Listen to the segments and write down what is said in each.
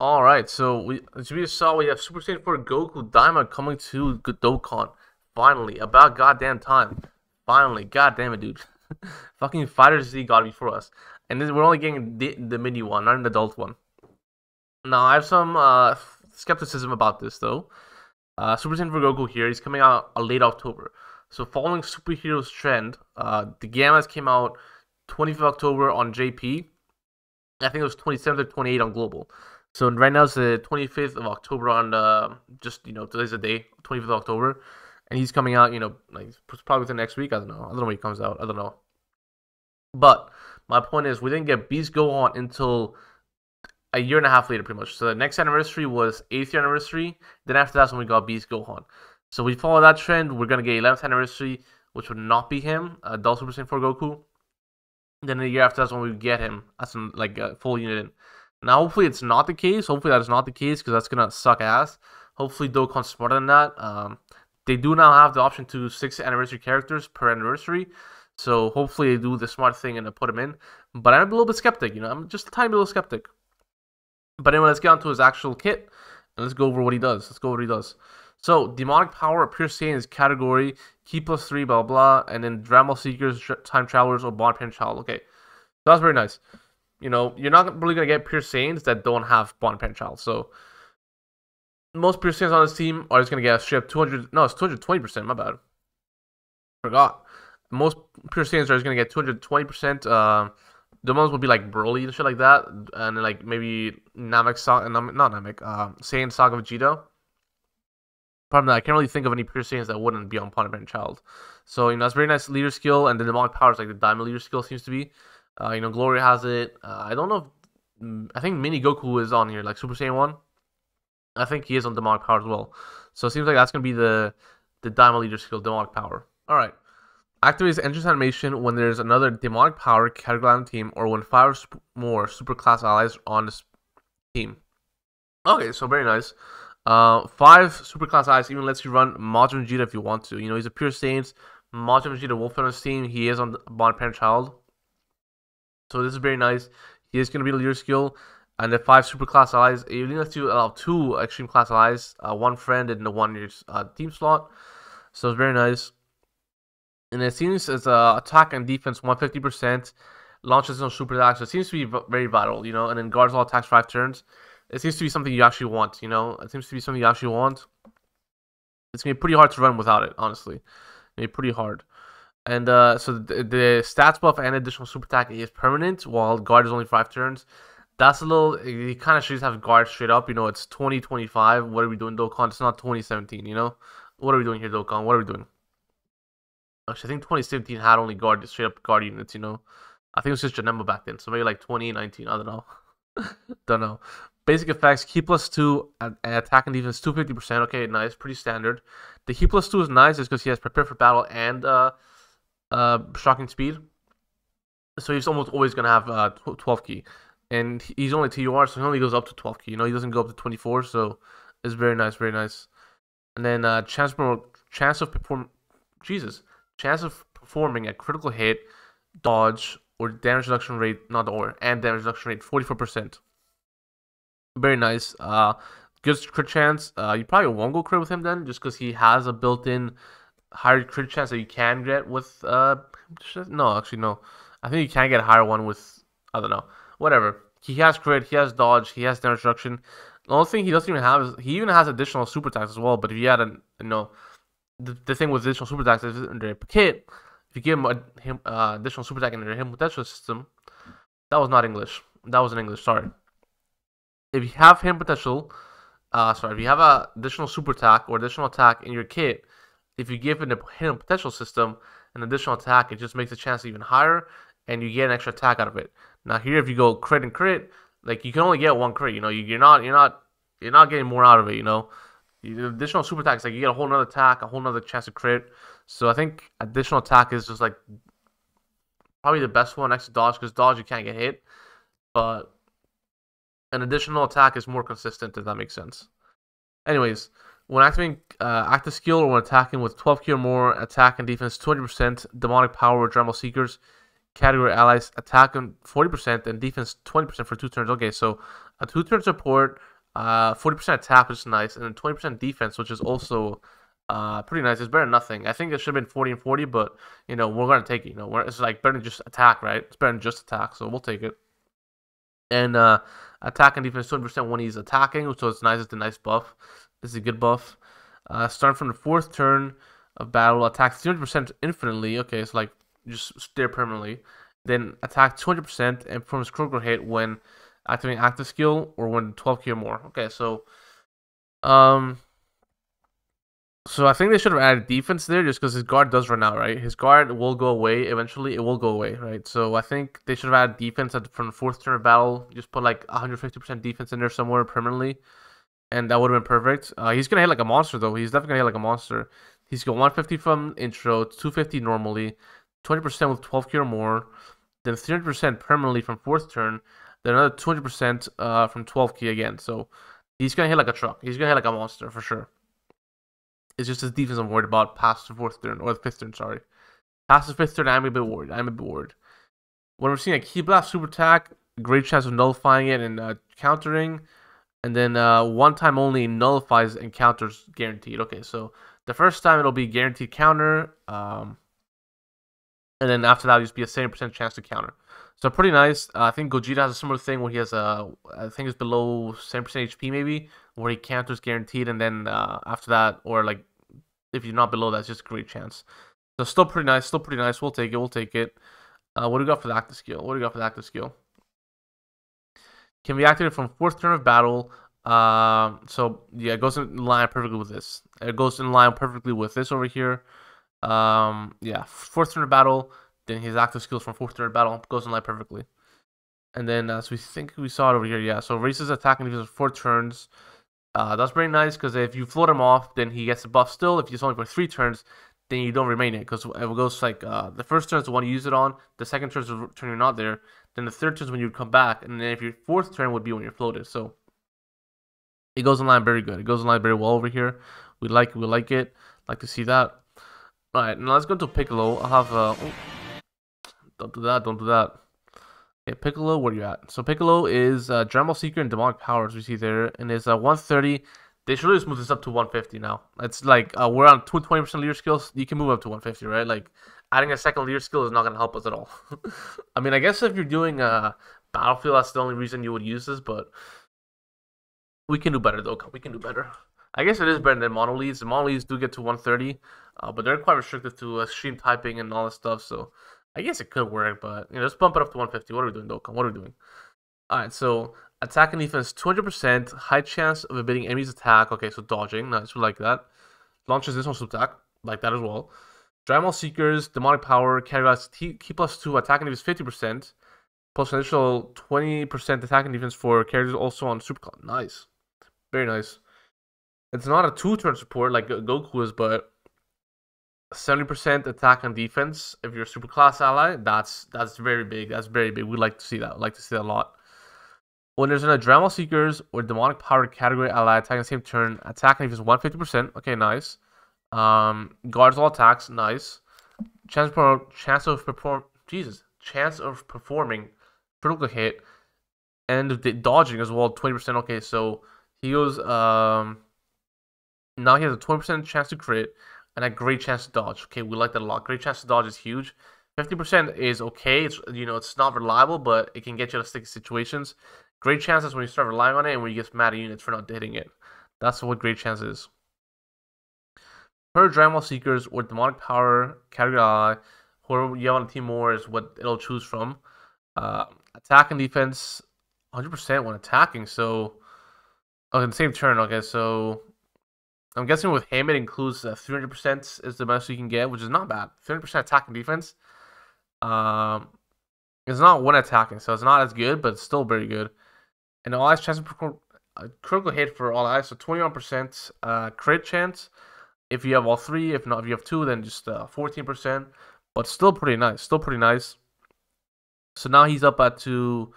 Alright, so as we saw, we have Super Saiyan 4 Goku Daima coming to Dokkan. Finally, about goddamn time. Finally, goddamn it, dude. Fucking Fighter Z got it before us. And this, we're only getting the mini one, not an adult one. Now, I have some skepticism about this, though. Super Saiyan 4 Goku here, he's coming out late October. So, following Superheroes trend, the Gammas came out 25th October on JP. I think it was 27th or 28th on Global. So right now it's the 25th of October on just today's the day, 25th of October, and he's coming out like probably within next week. I don't know when he comes out. I don't know. But my point is we didn't get Beast Gohan until a year and a half later, pretty much. So the next anniversary was 8th year anniversary. Then after that's when we got Beast Gohan. So we follow that trend. We're gonna get 11th anniversary, which would not be him, Adult Super Saiyan 4 Goku. Then the year after that's when we get him as like a full unit in. Now, hopefully it's not the case. Hopefully that is not the case because that's going to suck ass. Hopefully Dokkan's smarter than that. They do now have the option to 6 anniversary characters per anniversary. So hopefully they do the smart thing and put them in. But I'm a little bit skeptic, I'm just a tiny little skeptic. But anyway, let's get on to his actual kit. And let's go over what he does. So, Demonic Power, Pure Saiyan's category, Key +3, blah, blah. And then Dragon Seekers, Time Travelers, or Bond Pen Child. Okay, so that's very nice. You're not really going to get Pure Saiyans that don't have Bond Pen Child. So, most Pure Saiyans on this team are just going to get a straight up 200. No, it's 220%. My bad. Forgot. Most Pure Saiyans are just going to get 220%. The ones will be like Broly and shit like that. And then, like, maybe Namek Saga. Not Namek. Saiyan Saga Vegeta. Problem that I can't really think of any Pure Saiyans that wouldn't be on Bond Pen Child. So, that's very nice leader skill. And the Demonic Power is like the Daima leader skill seems to be. Glory has it. I don't know if... I think Mini Goku is on here, like Super Saiyan 1. I think he is on Demonic Power as well. So it seems like that's going to be the Daima leader skill, Demonic Power. Alright. Activates entrance animation when there's another Demonic Power category on the team or when 5 or more Super Class allies are on this team. Okay, so very nice. 5 Super Class allies even lets you run Majin Vegeta if you want to. He's a Pure Saiyans. Majin Vegeta Wolf on his team. He is on Bond Parent Child. So this is very nice. He is going to be the leader skill. And the 5 super class allies, it only lets you allow 2 extreme class allies, 1 friend and the 1 in your team slot. So it's very nice. And it seems it's attack and defense 150%. Launches no super attacks. So it seems to be very vital, And then guards all attacks 5 turns. It seems to be something you actually want, It seems to be something you actually want. It's going to be pretty hard to run without it, honestly. It's going to be pretty hard. And so the stats buff and additional super attack is permanent, while guard is only 5 turns. That's a little... You kind of should just have guard straight up. It's 2025. What are we doing, Dokkan? It's not 2017, What are we doing here, Dokkan? What are we doing? Actually, I think 2017 had only straight up guard units, I think it was just Janemba back then. So maybe like 2019. I don't know. Don't know. Basic effects, Key +2, and attack and defense 250%. Okay, nice. Pretty standard. The Key +2 is nice just because he has prepare for battle and... shocking speed, so he's almost always gonna have 12 key, and he's only TUR, so he only goes up to 12 key. He doesn't go up to 24, so it's very nice, very nice. And then chance of performing a critical hit, dodge, or damage reduction rate, and damage reduction rate 44%. Very nice. Good crit chance. You probably won't go crit with him then, just because he has a built-in higher crit chance that you can get with no, actually no. I think you can get a higher one with, I don't know. Whatever. He has crit, he has dodge, he has damage reduction. The only thing he doesn't even have is he even has additional super attacks as well. But if you had the thing with additional super attacks is under kit, if you give him additional super attack under him potential system, that was not English. That was in English. Sorry. If you have him potential, if you have a additional super attack or additional attack in your kit, if you give it a hidden potential system an additional attack, it just makes the chance even higher, and you get an extra attack out of it. Now here, if you go crit and crit, like you can only get one crit. You know, you're not getting more out of it. You know, the additional super attacks like you get a whole nother attack, a whole nother chance to crit. So I think additional attack is just like probably the best one next to dodge because dodge you can't get hit, but an additional attack is more consistent if that makes sense. Anyways, when activating active skill or when attacking with 12 key or more, attack and defense 20%, demonic power or Dremel Seekers, category allies attack on 40% and defense 20% for 2 turns. Okay, so a 2-turn support, 40% attack, which is nice, and then 20% defense, which is also pretty nice. It's better than nothing. I think it should have been 40 and 40, but you know we're gonna take it. You know, it's like better than just attack, right? It's better than just attack, so we'll take it. And attack and defense 20% when he's attacking, so it's nice. It's a nice buff. This is a good buff. Starting from the 4th turn of battle, attack 300% infinitely. Okay, so like just stay permanently. Then attack 200% and performs critical hit when activating active skill or when 12 key or more. Okay, um, so I think they should have added defense there just because his guard does run out, right? His guard will go away eventually. It will go away, right? So I think they should have added defense from the 4th turn of battle. Just put like 150% defense in there somewhere permanently, and that would have been perfect. He's gonna hit like a monster though. He's definitely gonna hit like a monster. He's got 150 from intro, 250 normally, 20% with 12 key or more, then 300% permanently from 4th turn, then another 200% from 12 key again. So he's gonna hit like a truck. He's gonna hit like a monster for sure. It's just his defense I'm worried about past the 4th turn, or the 5th turn, sorry. Past the 5th turn, I'm a bit worried. When we're seeing a Key Blast super attack, great chance of nullifying it and countering. And then one time only nullifies and counters guaranteed. Okay, so the first time it'll be guaranteed counter. And then after that, it'll just be a 70% chance to counter. So pretty nice. I think Gogeta has a similar thing where he has I think it's below 7% HP maybe, where he counters guaranteed, and then after that, or like if you're not below that, it's just a great chance. So still pretty nice. We'll take it. What do we got for the active skill? Can be activated from 4th turn of battle. So yeah, it goes in line perfectly with this. Over here. Yeah, 4th turn of battle. Then his active skills from 4th turn of battle goes in line perfectly. And then so we think we saw it over here. Yeah, so raises attack and defense 4 turns. That's very nice because if you float him off, then he gets the buff still. If it's only for 3 turns, then you don't remain it because it goes like the first turn is the one you use it on, the second turn is the turn you're not there, then the 3rd turn is when you come back, and then if your 4th turn would be when you're floated. So it goes in line very good. It goes in line very well over here. We like it. Like to see that. All right, now let's go to Piccolo. I'll have don't do that. Okay, Piccolo, where you at? So Piccolo is Dremel Seeker and Demonic Power, as we see there, and is 130. They should really move this up to 150 now. It's like we're on 20% leader skills. You can move up to 150, right? Like adding a second leader skill is not going to help us at all. I mean, I guess if you're doing Battlefield, that's the only reason you would use this, but we can do better, though. We can do better. I guess it is better than mono leads. The mono leads do get to 130, but they're quite restricted to stream typing and all that stuff, so I guess it could work, but let's bump it up to 150. What are we doing, Dokkan? What are we doing? Alright, so attack and defense 200%, high chance of evading enemy's attack. Okay, so dodging, nice, we like that. Launches this one to attack, like that as well. Dremel Seekers, Demonic Power, categorized key +2, attack and defense 50%, plus an additional 20% attack and defense for characters also on Super Cloud. Nice. Very nice. It's not a 2-turn support like Goku is, but 70% attack and defense if you're a super class ally. That's very big. We like to see that. A lot. When there's an Dremel Seekers or Demonic Power category ally attacking the same turn, attack and defense 150%. Okay, nice. Guards all attacks. Nice. Chance of performing critical hit And the dodging as well, 20%. Okay, so he goes now he has a 20% chance to crit and a great chance to dodge. Okay, we like that a lot. Great chance to dodge is huge. 50% is okay. It's it's not reliable, but it can get you out of sticky situations. Great chance is when you start relying on it and when you get mad at units for not hitting it. That's what great chance is. Per Dragon Seekers or Demonic Power category, whoever you have on the team more is what it'll choose from. Attack and defense, 100% when attacking. So, okay, the same turn. Okay, so I'm guessing with him it includes 300% is the most you can get, which is not bad. 300% attack and defense. It's not when attacking, so it's not as good, but it's still very good. And all eyes chance critical hit for all eyes, so 21% crit chance. If you have all three, if not, if you have two, then just 14%. But still pretty nice. Still pretty nice. So now he's up to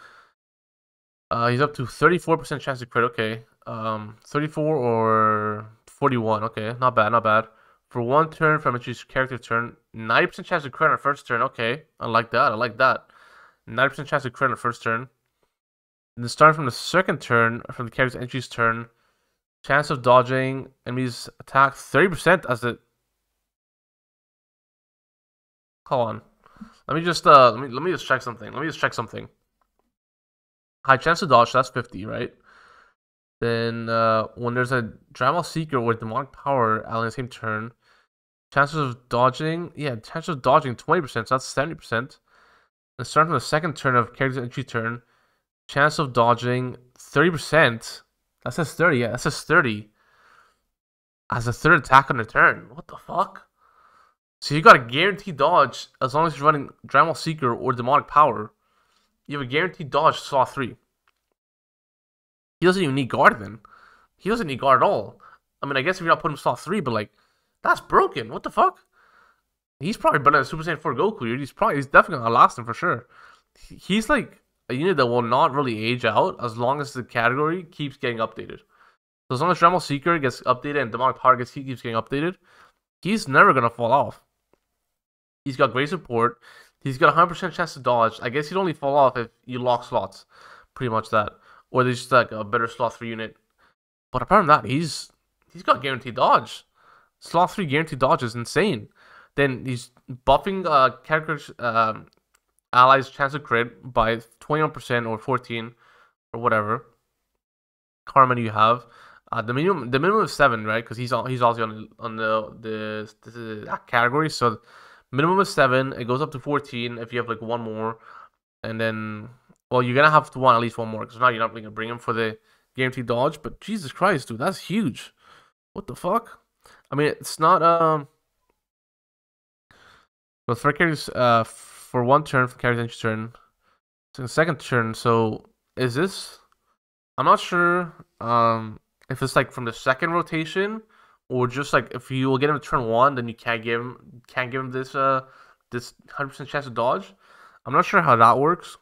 34% chance to crit. Okay, 34 or 41. Okay, not bad, not bad. For one turn from each character turn, 90% chance to crit on first turn. Okay, I like that. I like that. 90% chance to crit on first turn. And then starting from the second turn, from the character's entry's turn, chance of dodging enemies attack 30% as it. Hold on. Let me just let me just check something. Let me just check something. High chance to dodge, that's 50, right? Then when there's a Dragon Seeker or Demonic Power on the same turn, chances of dodging, yeah, chances of dodging 20%, so that's 70%. And starting from the second turn of character's entry turn, chance of dodging 30%. That says 30, yeah, that says 30. As a third attack on the turn. What the fuck? So you got a guaranteed dodge as long as you're running Dragon Seeker or Demonic Power. You have a guaranteed dodge slot 3. He doesn't even need guard then. He doesn't need guard at all. I mean, I guess if you're not putting him slot 3, but like, that's broken. What the fuck? He's probably better than Super Saiyan 4 Goku. He's definitely gonna last him for sure. He's like a unit that will not really age out as long as the category keeps getting updated. So as long as Dragon Seeker gets updated and Demonic Power keeps getting updated, he's never gonna fall off. He's got great support. He's got 100% chance to dodge. I guess he'd only fall off if you lock slots. Pretty much that. Or there's just like a better slot 3 unit. But apart from that, he's got guaranteed dodge. Slot 3 guaranteed dodge is insane. Then he's buffing characters allies' chance of crit by 21% or 14 or whatever. Karma you have. The minimum is 7, right? Because he's also on the category. So minimum is 7. It goes up to 14 if you have like one more, and then you're gonna have to want at least one more because now you're not gonna bring him for the guaranteed dodge. But Jesus Christ, dude, that's huge. What the fuck? I mean, it's not But for characters, for one turn for character's entry turn, so the second turn. So is this? I'm not sure. If it's like from the second rotation, or just like if you will get him to turn 1, then you can't give him this this 100% chance to dodge. I'm not sure how that works.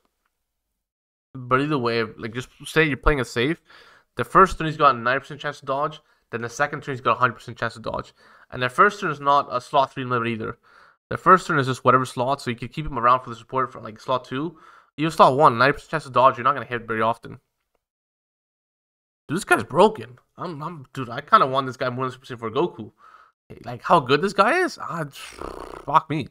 But either way, like just say you're playing it safe. The first turn he's got a 90% chance to dodge. Then the second turn he's got a 100% chance to dodge. And the first turn is not a slot 3 limit either. The first turn is just whatever slot, so you can keep him around for the support for like slot 2. You have slot 1, 90% chance to dodge, you're not gonna hit very often. Dude, this guy's broken. Dude, I kind of want this guy more than Super Saiyan 4 Goku. Like how good this guy is? Fuck me.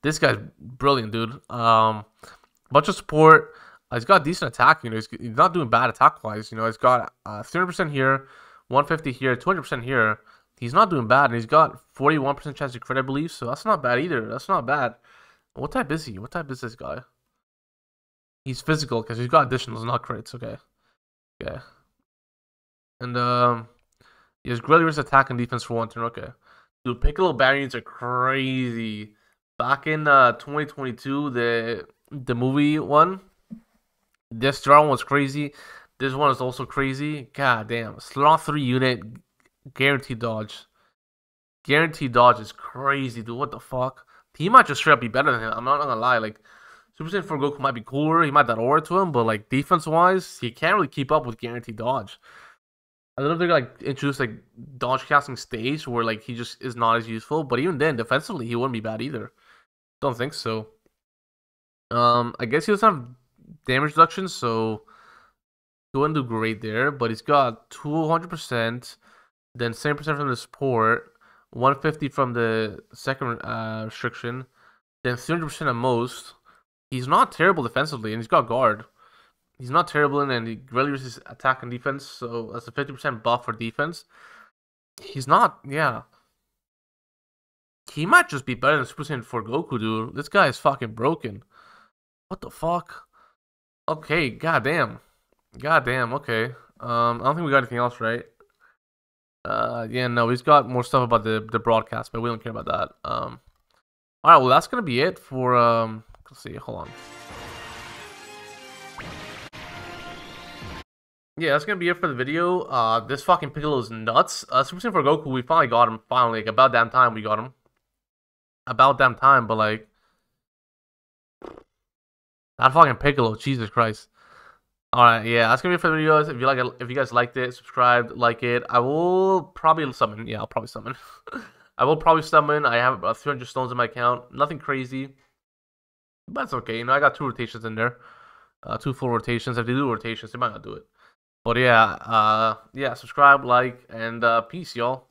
This guy's brilliant, dude. Bunch of support. He's got decent attack. He's not doing bad attack wise. He's got 300% here, 150 here, 200% here. He's not doing bad, and he's got 41% chance to crit, I believe. So that's not bad either. That's not bad. What type is he? What type is this guy? He's physical because he's got additionals, not crits. Okay. Okay. And he has greatly risk attack and defense for one turn. Okay. Dude, Piccolo barriers are crazy. Back in 2022, the movie one, this draw was crazy. This one is also crazy. God damn. Slot 3 unit, guaranteed dodge. Guaranteed dodge is crazy, dude. What the fuck? He might just straight up be better than him. I'm not gonna lie. Like, Super Saiyan 4 Goku might be cooler. He might have that aura to him, but like defense-wise, he can't really keep up with guaranteed dodge. I don't know if they're like introduce like dodge casting stage where like he just is not as useful, but even then, defensively, he wouldn't be bad either. Don't think so. I guess he doesn't have damage reduction, so He wouldn't do great there, but he's got 200%, then 70% from the support, 150 from the second restriction, then 300% at most. He's not terrible defensively, and he's got guard. He's not terrible and he really uses attack and defense, so that's a 50% buff for defense. He's not, yeah. He might just be better than Super Saiyan 4 Goku, dude. This guy is fucking broken. What the fuck? Okay, goddamn. Goddamn, okay. I don't think we got anything else, right? Yeah, no, he's got more stuff about the broadcast, but we don't care about that. Alright, well, that's gonna be it for, let's see, hold on. Yeah, that's gonna be it for the video. This fucking Piccolo is nuts. Super Saiyan 4 Goku, we finally got him. Finally, like, about damn time we got him. About damn time, but like, that fucking Piccolo, Jesus Christ. Alright, yeah, that's gonna be it for the video. If you guys liked it, subscribe, like it. I will probably summon. Yeah, I'll probably summon. I will probably summon. I have about 300 stones in my account. Nothing crazy, but it's okay. You know, I got 2 rotations in there. 2 full rotations. If they do rotations, they might not do it. But yeah, yeah, subscribe, like, and peace, y'all.